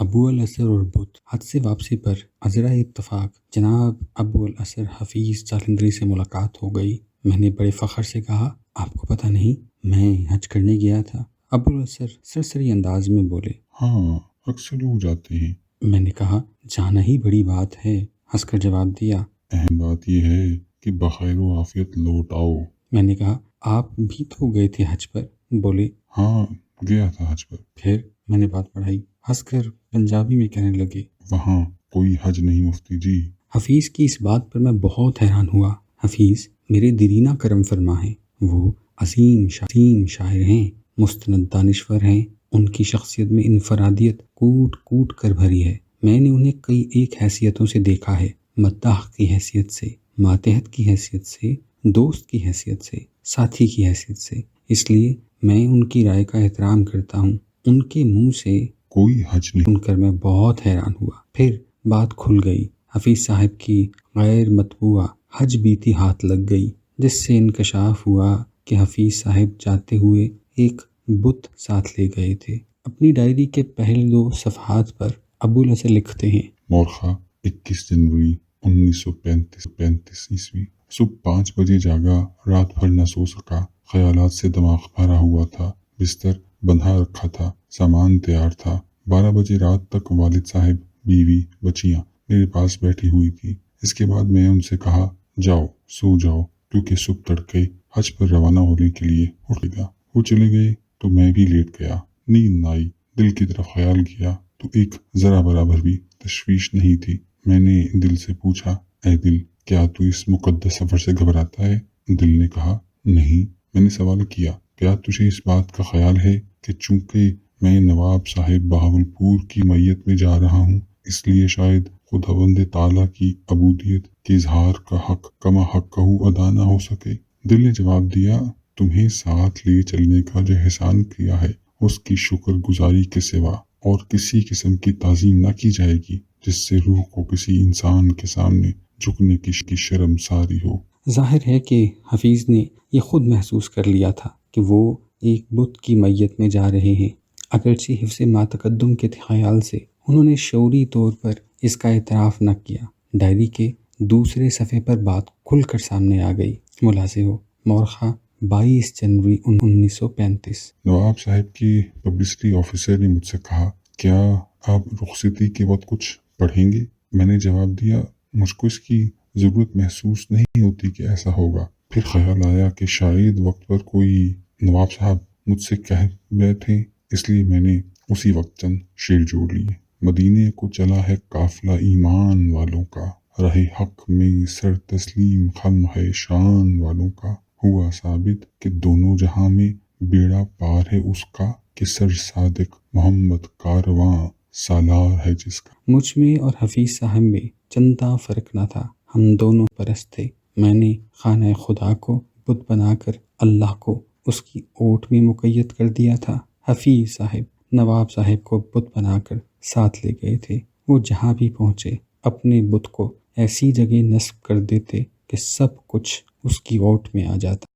ابو الاسر اور بت۔ حج سے واپسی پر ازرا اتفاق جناب ابو الاسر حفیظ جالندھری سے ملاقات ہو گئی۔ میں نے بڑے فخر سے کہا، آپ کو پتہ نہیں میں حج کرنے گیا تھا؟ ابو الاسر سرسری انداز میں بولے، ہاں اکثر لوگ جاتے ہیں۔ میں نے کہا، جانا ہی بڑی بات ہے۔ ہنس کر جواب دیا، اہم بات یہ ہے کہ بخیر و عافیت لوٹ آؤ۔ میں نے کہا، آپ بھی تو گئے تھے حج پر؟ بولے، ہاں گیا تھا حج پر۔ پھر میں نے بات بڑھائی، ہنس کر پنجابی میں کہنے لگے، وہاں کوئی حج نہیں مفتی جی۔ حفیظ کی اس بات پر میں بہت حیران ہوا۔ حفیظ میرے دیرینہ کرم فرما ہیں، وہ عظیم شاعر ہیں، مستند دانشور ہیں، ان کی شخصیت میں انفرادیت کوٹ کوٹ کر بھری ہے۔ میں نے انہیں کئی ایک حیثیتوں سے دیکھا ہے، مداح کی حیثیت سے، ماتحت کی حیثیت سے، دوست کی حیثیت سے، ساتھی کی حیثیت سے۔ اس لیے میں ان کی رائے کا احترام کرتا ہوں۔ ان کے منہ سے کوئی حج نہیں سن کر میں بہت حیران ہوا۔ پھر بات کھل گئی۔ حفیظ صاحب کی غیر مطبوعہ حج بیتی ہاتھ لگ گئی، جس سے انکشاف ہوا کہ حفیظ صاحب جاتے ہوئے ایک بت ساتھ لے گئے تھے۔ اپنی ڈائری کے پہلے 2 صفحات پر ابو الاسر لکھتے ہیں، مورخہ 21 جنوری 1935 عیسوی۔ صبح 5 بجے جاگا، رات بھر نہ سو سکا، خیالات سے دماغ بھرا ہوا تھا۔ بستر بندھا رکھا تھا، سامان تیار تھا۔ 12 بجے رات تک والد صاحب، بیوی، بچیاں میرے پاس بیٹھی ہوئی تھی۔ اس کے بعد میں ان سے کہا، جاؤ سو جاؤ، کیونکہ صبح تڑکے حج پر روانہ ہونے کے لیے اٹھے گا۔ وہ چلے گئے تو میں بھی لیٹ گیا۔ نیند نہ آئی۔ دل کی طرف خیال کیا تو ایک ذرا برابر بھی تشویش نہیں تھی۔ میں نے دل سے پوچھا، اے دل، کیا تو اس مقدس سفر سے گھبراتا ہے؟ دل نے کہا، نہیں۔ میں نے سوال کیا، کیا تجھے اس بات کا خیال ہے کہ چونکہ میں نواب صاحب بہاولپور کی میت میں جا رہا ہوں، اس لیے شاید خداوند تعالیٰ کی عبودیت کے اظہار کا حق کما حق ادا نہ ہو سکے؟ دل نے جواب دیا، تمہیں ساتھ لے چلنے کا جو احسان کیا ہے، اس کی شکر گزاری کے سوا اور کسی قسم کی تعظیم نہ کی جائے گی جس سے روح کو کسی انسان کے سامنے جھکنے کی شرم ساری ہو۔ ظاہر ہے کہ حفیظ نے یہ خود محسوس کر لیا تھا کہ وہ ایک بت کی میت میں جا رہے ہیں، اگرچہ حفظ ماتقدم کے خیال سے انہوں نے شعوری طور پر اس کا اعتراف نہ کیا۔ ڈائری کے دوسرے صفحے پر بات کھل کر سامنے آ گئی۔ ملاحظے ہو، مورخہ 22 جنوری 1935۔ نواب صاحب کی پبلسٹی آفیسر نے مجھ سے کہا، کیا آپ رخصتی کے وقت کچھ پڑھیں گے؟ میں نے جواب دیا، مجھ کو اس کی ضرورت محسوس نہیں ہوتی کہ ایسا ہوگا۔ پھر خیال آیا کہ شاید وقت پر کوئی نواب صاحب مجھ سے کہہ بیٹھے، اس لیے میں نے اسی وقت چند شعر جوڑ لیے۔ مدینے کو چلا ہے قافلہ ایمان والوں کا، راہ حق میں سر تسلیم خم ہے شان والوں کا، ہوا ثابت کہ دونوں جہاں میں بیڑا پار ہے اس کا، کہ سر صادق محمد کارواں سالار ہے جس کا۔ مجھ میں اور حفیظ صاحب میں چنداں فرق نہ تھا، ہم دونوں پرست تھے۔ میں نے خانہ خدا کو بت بنا کر اللہ کو اس کی اوٹ میں مقید کر دیا تھا۔ حفیظ صاحب نواب صاحب کو بت بنا کر ساتھ لے گئے تھے۔ وہ جہاں بھی پہنچے اپنے بت کو ایسی جگہ نصب کر دیتے کہ سب کچھ اس کی اوٹ میں آ جاتا۔